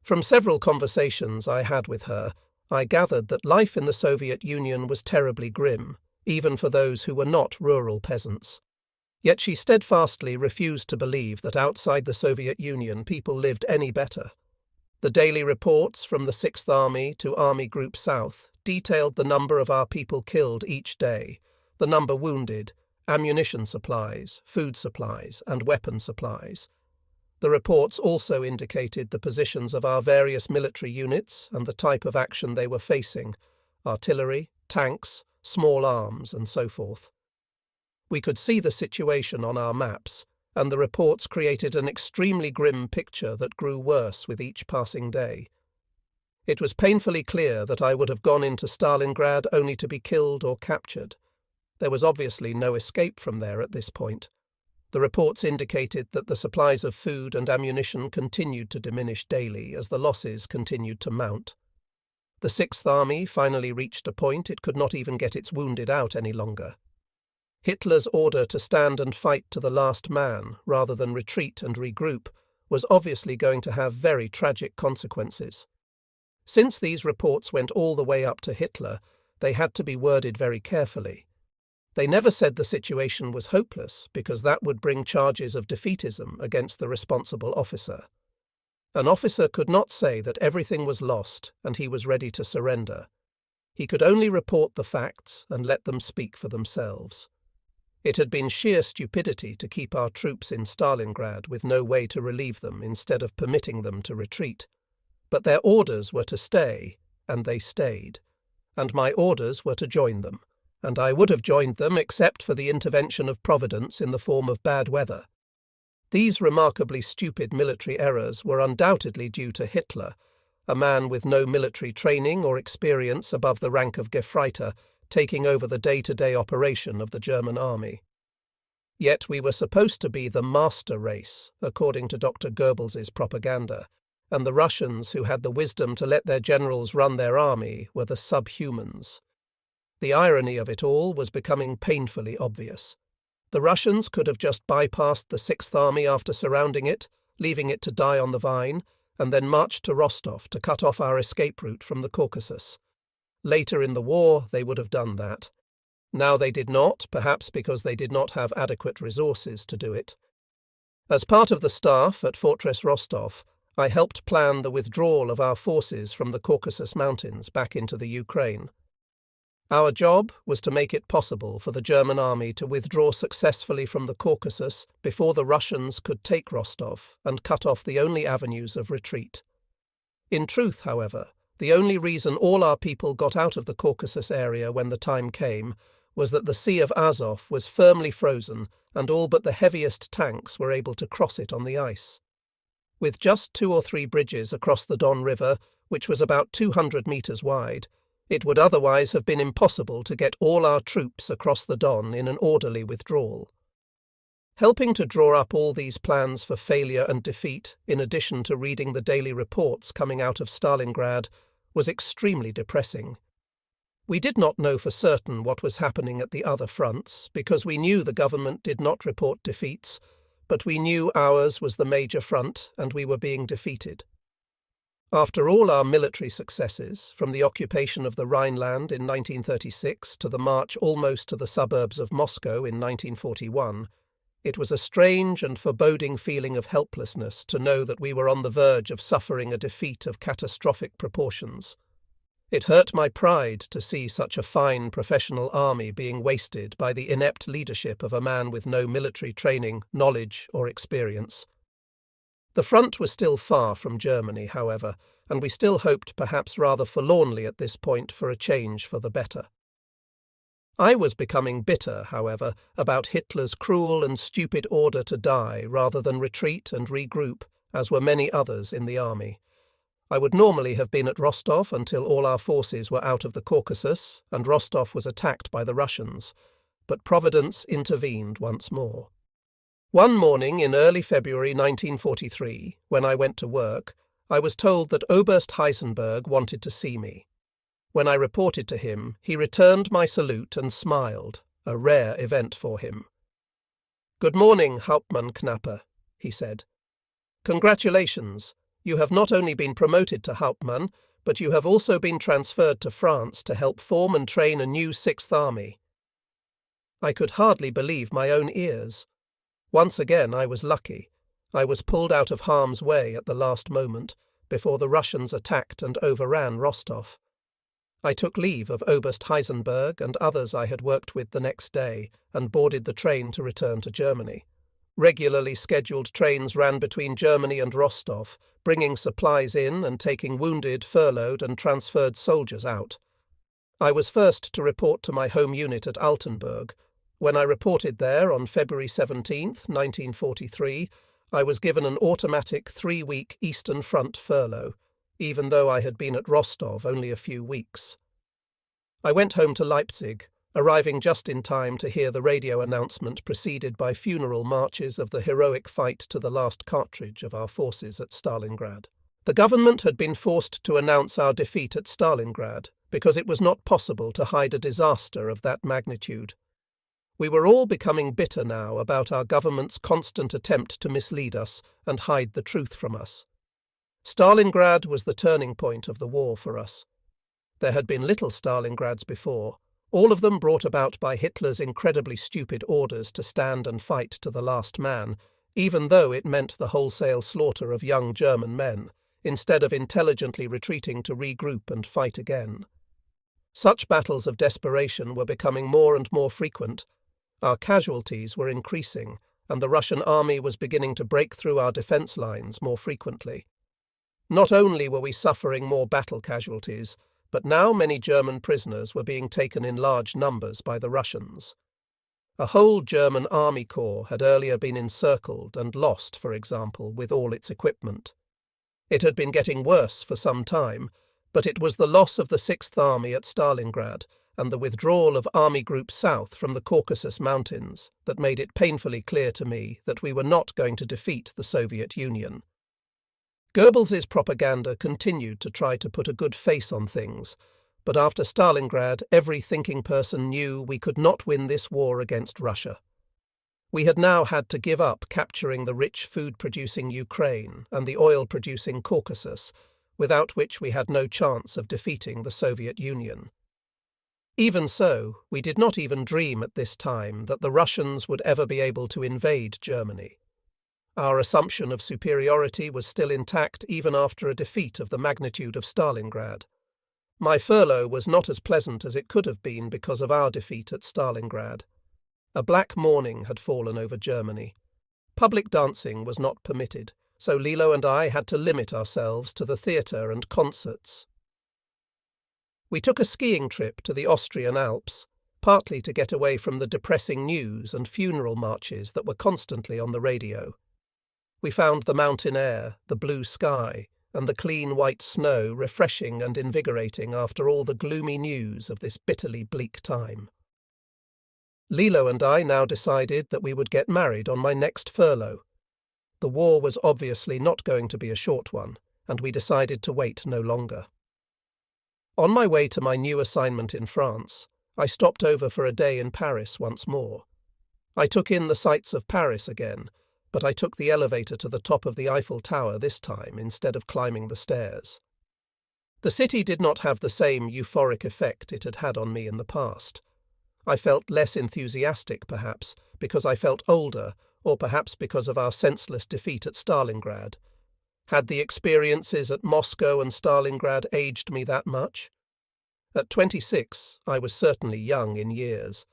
From several conversations I had with her, I gathered that life in the Soviet Union was terribly grim, even for those who were not rural peasants. Yet she steadfastly refused to believe that outside the Soviet Union people lived any better. The daily reports from the 6th Army to Army Group South detailed the number of our people killed each day, the number wounded, ammunition supplies, food supplies, and weapon supplies. The reports also indicated the positions of our various military units and the type of action they were facing: artillery, tanks, small arms, and so forth. We could see the situation on our maps, and the reports created an extremely grim picture that grew worse with each passing day. It was painfully clear that I would have gone into Stalingrad only to be killed or captured. There was obviously no escape from there at this point. The reports indicated that the supplies of food and ammunition continued to diminish daily as the losses continued to mount. The 6th Army finally reached a point it could not even get its wounded out any longer. Hitler's order to stand and fight to the last man, rather than retreat and regroup, was obviously going to have very tragic consequences. Since these reports went all the way up to Hitler, they had to be worded very carefully. They never said the situation was hopeless, because that would bring charges of defeatism against the responsible officer. An officer could not say that everything was lost and he was ready to surrender. He could only report the facts and let them speak for themselves. It had been sheer stupidity to keep our troops in Stalingrad with no way to relieve them instead of permitting them to retreat. But their orders were to stay, and they stayed. And my orders were to join them, and I would have joined them except for the intervention of Providence in the form of bad weather. These remarkably stupid military errors were undoubtedly due to Hitler, a man with no military training or experience above the rank of Gefreiter, taking over the day-to-day operation of the German army. Yet we were supposed to be the master race, according to Dr. Goebbels's propaganda, and the Russians who had the wisdom to let their generals run their army were the subhumans. The irony of it all was becoming painfully obvious. The Russians could have just bypassed the Sixth Army after surrounding it, leaving it to die on the vine, and then marched to Rostov to cut off our escape route from the Caucasus. Later in the war, they would have done that. Now they did not, perhaps because they did not have adequate resources to do it. As part of the staff at Fortress Rostov, I helped plan the withdrawal of our forces from the Caucasus Mountains back into the Ukraine. Our job was to make it possible for the German army to withdraw successfully from the Caucasus before the Russians could take Rostov and cut off the only avenues of retreat. In truth, however, the only reason all our people got out of the Caucasus area when the time came was that the Sea of Azov was firmly frozen and all but the heaviest tanks were able to cross it on the ice. With just 2 or 3 bridges across the Don River, which was about 200 metres wide, it would otherwise have been impossible to get all our troops across the Don in an orderly withdrawal. Helping to draw up all these plans for failure and defeat, in addition to reading the daily reports coming out of Stalingrad, was extremely depressing. We did not know for certain what was happening at the other fronts, because we knew the government did not report defeats, but we knew ours was the major front and we were being defeated. After all our military successes, from the occupation of the Rhineland in 1936 to the march almost to the suburbs of Moscow in 1941, it was a strange and foreboding feeling of helplessness to know that we were on the verge of suffering a defeat of catastrophic proportions. It hurt my pride to see such a fine professional army being wasted by the inept leadership of a man with no military training, knowledge, or experience. The front was still far from Germany, however, and we still hoped perhaps rather forlornly at this point for a change for the better. I was becoming bitter, however, about Hitler's cruel and stupid order to die rather than retreat and regroup, as were many others in the army. I would normally have been at Rostov until all our forces were out of the Caucasus, and Rostov was attacked by the Russians, but Providence intervened once more. One morning in early February 1943, when I went to work, I was told that Oberst Heisenberg wanted to see me. When I reported to him, he returned my salute and smiled, a rare event for him. "Good morning, Hauptmann Knappe," he said. "Congratulations. You have not only been promoted to Hauptmann, but you have also been transferred to France to help form and train a new Sixth Army." I could hardly believe my own ears. Once again I was lucky. I was pulled out of harm's way at the last moment, before the Russians attacked and overran Rostov. I took leave of Oberst Heisenberg and others I had worked with the next day, and boarded the train to return to Germany. Regularly scheduled trains ran between Germany and Rostov, bringing supplies in and taking wounded, furloughed and transferred soldiers out. I was first to report to my home unit at Altenburg. When I reported there on February 17, 1943, I was given an automatic 3-week Eastern Front furlough, even though I had been at Rostov only a few weeks. I went home to Leipzig, arriving just in time to hear the radio announcement preceded by funeral marches of the heroic fight to the last cartridge of our forces at Stalingrad. The government had been forced to announce our defeat at Stalingrad because it was not possible to hide a disaster of that magnitude. We were all becoming bitter now about our government's constant attempt to mislead us and hide the truth from us. Stalingrad was the turning point of the war for us. There had been little Stalingrads before, all of them brought about by Hitler's incredibly stupid orders to stand and fight to the last man, even though it meant the wholesale slaughter of young German men, instead of intelligently retreating to regroup and fight again. Such battles of desperation were becoming more and more frequent. Our casualties were increasing, and the Russian army was beginning to break through our defence lines more frequently. Not only were we suffering more battle casualties, but now many German prisoners were being taken in large numbers by the Russians. A whole German army corps had earlier been encircled and lost, for example, with all its equipment. It had been getting worse for some time, but it was the loss of the Sixth Army at Stalingrad and the withdrawal of Army Group South from the Caucasus Mountains that made it painfully clear to me that we were not going to defeat the Soviet Union. Goebbels's propaganda continued to try to put a good face on things, but after Stalingrad, every thinking person knew we could not win this war against Russia. We had now had to give up capturing the rich food-producing Ukraine and the oil-producing Caucasus, without which we had no chance of defeating the Soviet Union. Even so, we did not even dream at this time that the Russians would ever be able to invade Germany. Our assumption of superiority was still intact even after a defeat of the magnitude of Stalingrad. My furlough was not as pleasant as it could have been because of our defeat at Stalingrad. A black mourning had fallen over Germany. Public dancing was not permitted, so Lilo and I had to limit ourselves to the theatre and concerts. We took a skiing trip to the Austrian Alps, partly to get away from the depressing news and funeral marches that were constantly on the radio. We found the mountain air, the blue sky, and the clean white snow refreshing and invigorating after all the gloomy news of this bitterly bleak time. Lilo and I now decided that we would get married on my next furlough. The war was obviously not going to be a short one, and we decided to wait no longer. On my way to my new assignment in France, I stopped over for a day in Paris once more. I took in the sights of Paris again, but I took the elevator to the top of the Eiffel Tower this time instead of climbing the stairs. The city did not have the same euphoric effect it had had on me in the past. I felt less enthusiastic, perhaps, because I felt older, or perhaps because of our senseless defeat at Stalingrad. Had the experiences at Moscow and Stalingrad aged me that much? At 26, I was certainly young in years.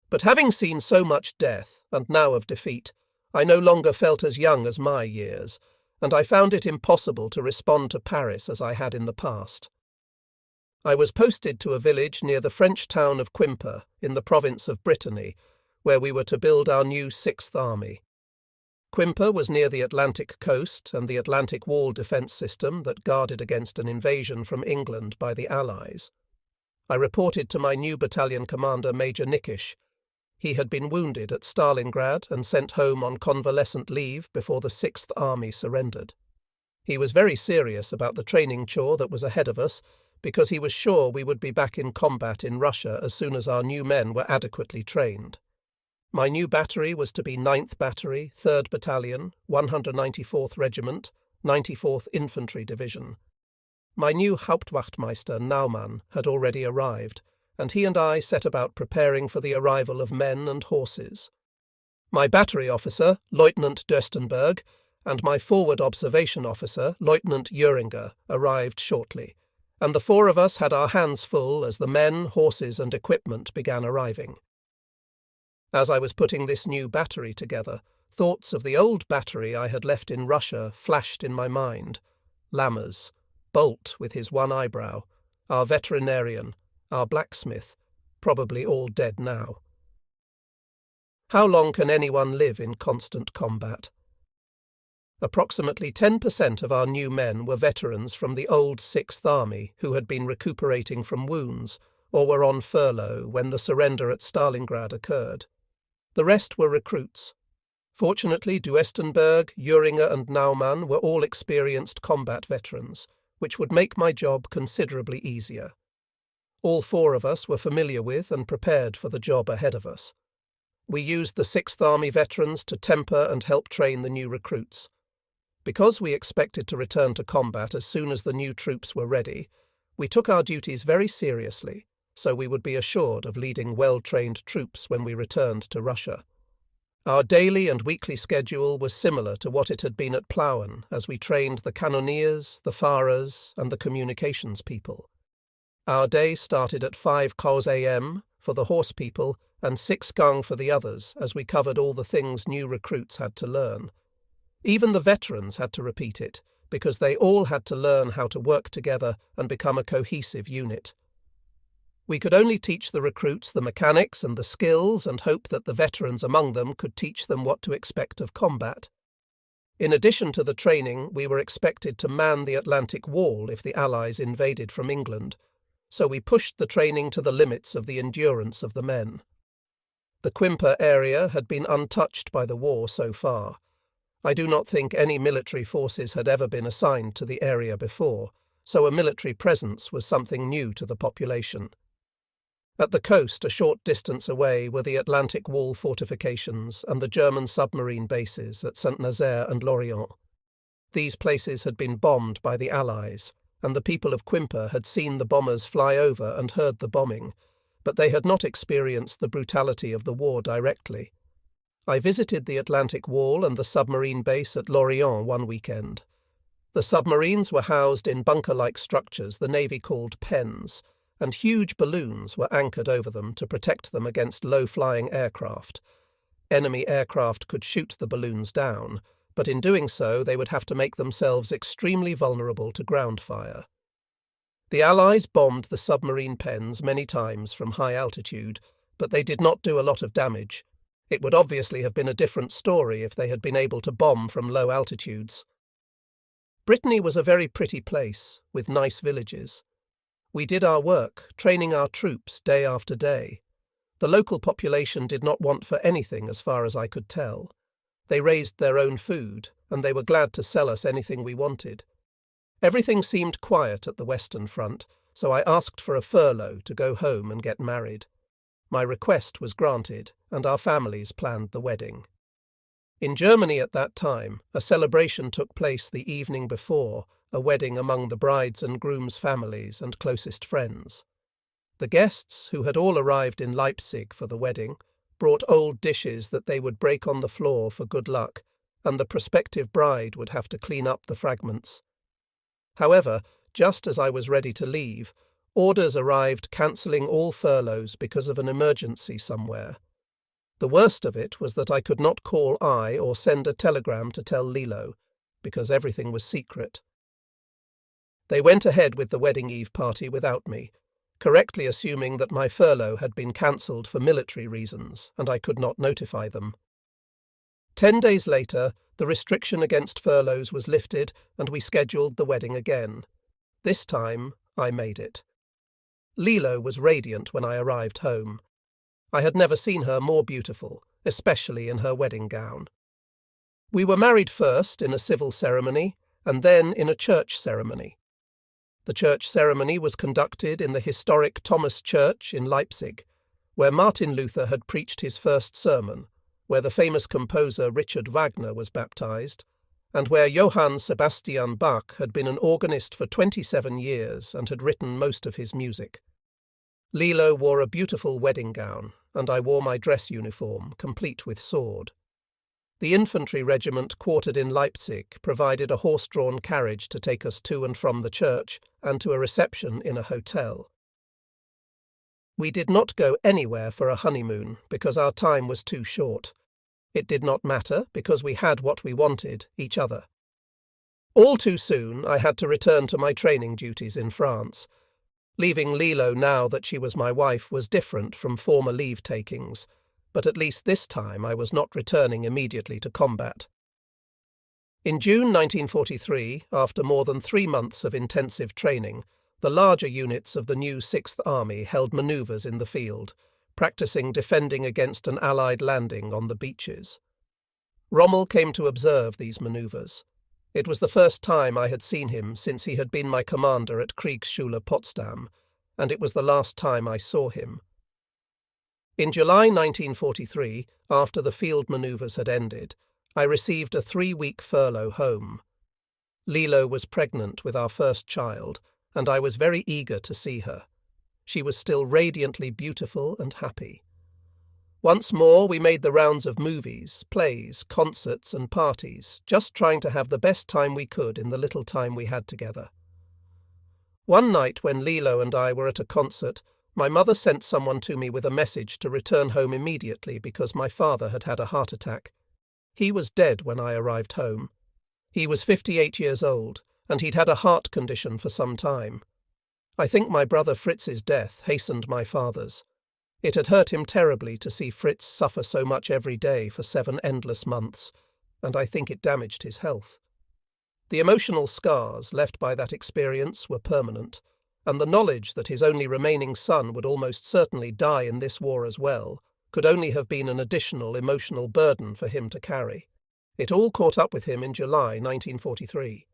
But having seen so much death, and now of defeat, I no longer felt as young as my years, and I found it impossible to respond to Paris as I had in the past. I was posted to a village near the French town of Quimper, in the province of Brittany, where we were to build our new Sixth Army. Quimper was near the Atlantic coast and the Atlantic Wall defence system that guarded against an invasion from England by the Allies. I reported to my new battalion commander, Major Nickish. He had been wounded at Stalingrad and sent home on convalescent leave before the Sixth Army surrendered. He was very serious about the training chore that was ahead of us, because he was sure we would be back in combat in Russia as soon as our new men were adequately trained. My new battery was to be 9th Battery, 3rd Battalion, 194th Regiment, 94th Infantry Division. My new Hauptwachtmeister, Naumann, had already arrived, and he and I set about preparing for the arrival of men and horses. My battery officer, Lieutenant Döstenberg, and my forward observation officer, Lieutenant Uringer, arrived shortly, and the four of us had our hands full as the men, horses, and equipment began arriving. As I was putting this new battery together, thoughts of the old battery I had left in Russia flashed in my mind. Lammers, Bolt with his one eyebrow, our veterinarian, our blacksmith, probably all dead now. How long can anyone live in constant combat? Approximately 10% of our new men were veterans from the old Sixth Army who had been recuperating from wounds or were on furlough when the surrender at Stalingrad occurred. The rest were recruits. Fortunately, Duestenberg, Uringer and Naumann were all experienced combat veterans, which would make my job considerably easier. All four of us were familiar with and prepared for the job ahead of us. We used the Sixth Army veterans to temper and help train the new recruits. Because we expected to return to combat as soon as the new troops were ready, we took our duties very seriously, so we would be assured of leading well-trained troops when we returned to Russia. Our daily and weekly schedule was similar to what it had been at Plauen, as we trained the cannoneers, the fahrers, and the communications people. Our day started at 5 Coz a.m. for the horse people and 6 Gang for the others, as we covered all the things new recruits had to learn. Even the veterans had to repeat it, because they all had to learn how to work together and become a cohesive unit. We could only teach the recruits the mechanics and the skills and hope that the veterans among them could teach them what to expect of combat. In addition to the training, we were expected to man the Atlantic Wall if the Allies invaded from England, so we pushed the training to the limits of the endurance of the men. The Quimper area had been untouched by the war so far. I do not think any military forces had ever been assigned to the area before, so a military presence was something new to the population. At the coast, a short distance away, were the Atlantic Wall fortifications and the German submarine bases at Saint-Nazaire and Lorient. These places had been bombed by the Allies, and the people of Quimper had seen the bombers fly over and heard the bombing, but they had not experienced the brutality of the war directly. I visited the Atlantic Wall and the submarine base at Lorient one weekend. The submarines were housed in bunker-like structures the Navy called pens, and huge balloons were anchored over them to protect them against low-flying aircraft. Enemy aircraft could shoot the balloons down, but in doing so they would have to make themselves extremely vulnerable to ground fire. The Allies bombed the submarine pens many times from high altitude, but they did not do a lot of damage. It would obviously have been a different story if they had been able to bomb from low altitudes. Brittany was a very pretty place, with nice villages. We did our work, training our troops day after day. The local population did not want for anything as far as I could tell. They raised their own food, and they were glad to sell us anything we wanted. Everything seemed quiet at the Western Front, so I asked for a furlough to go home and get married. My request was granted, and our families planned the wedding. In Germany at that time, a celebration took place the evening before, a wedding among the bride's and groom's families and closest friends. The guests, who had all arrived in Leipzig for the wedding, brought old dishes that they would break on the floor for good luck, and the prospective bride would have to clean up the fragments. However, just as I was ready to leave, orders arrived cancelling all furloughs because of an emergency somewhere. The worst of it was that I could not call or send a telegram to tell Lilo, because everything was secret. They went ahead with the wedding eve party without me, correctly assuming that my furlough had been cancelled for military reasons and I could not notify them. 10 days later, the restriction against furloughs was lifted and we scheduled the wedding again. This time, I made it. Lilo was radiant when I arrived home. I had never seen her more beautiful, especially in her wedding gown. We were married first in a civil ceremony and then in a church ceremony. The church ceremony was conducted in the historic Thomas Church in Leipzig, where Martin Luther had preached his first sermon, where the famous composer Richard Wagner was baptized, and where Johann Sebastian Bach had been an organist for 27 years and had written most of his music. Lilo wore a beautiful wedding gown, and I wore my dress uniform, complete with sword. The infantry regiment quartered in Leipzig provided a horse-drawn carriage to take us to and from the church and to a reception in a hotel. We did not go anywhere for a honeymoon because our time was too short. It did not matter because we had what we wanted, each other. All too soon I had to return to my training duties in France. Leaving Lilo now that she was my wife was different from former leave-takings, but at least this time I was not returning immediately to combat. In June 1943, after more than 3 months of intensive training, the larger units of the new 6th Army held manoeuvres in the field, practicing defending against an Allied landing on the beaches. Rommel came to observe these manoeuvres. It was the first time I had seen him since he had been my commander at Kriegsschule Potsdam, and it was the last time I saw him. In July 1943, after the field manoeuvres had ended, I received a 3-week furlough home. Lilo was pregnant with our first child, and I was very eager to see her. She was still radiantly beautiful and happy. Once more we made the rounds of movies, plays, concerts and parties, just trying to have the best time we could in the little time we had together. One night when Lilo and I were at a concert, my mother sent someone to me with a message to return home immediately because my father had had a heart attack. He was dead when I arrived home. He was 58 years old, and he'd had a heart condition for some time. I think my brother Fritz's death hastened my father's. It had hurt him terribly to see Fritz suffer so much every day for 7 endless months, and I think it damaged his health. The emotional scars left by that experience were permanent, and the knowledge that his only remaining son would almost certainly die in this war as well could only have been an additional emotional burden for him to carry. It all caught up with him in July 1943.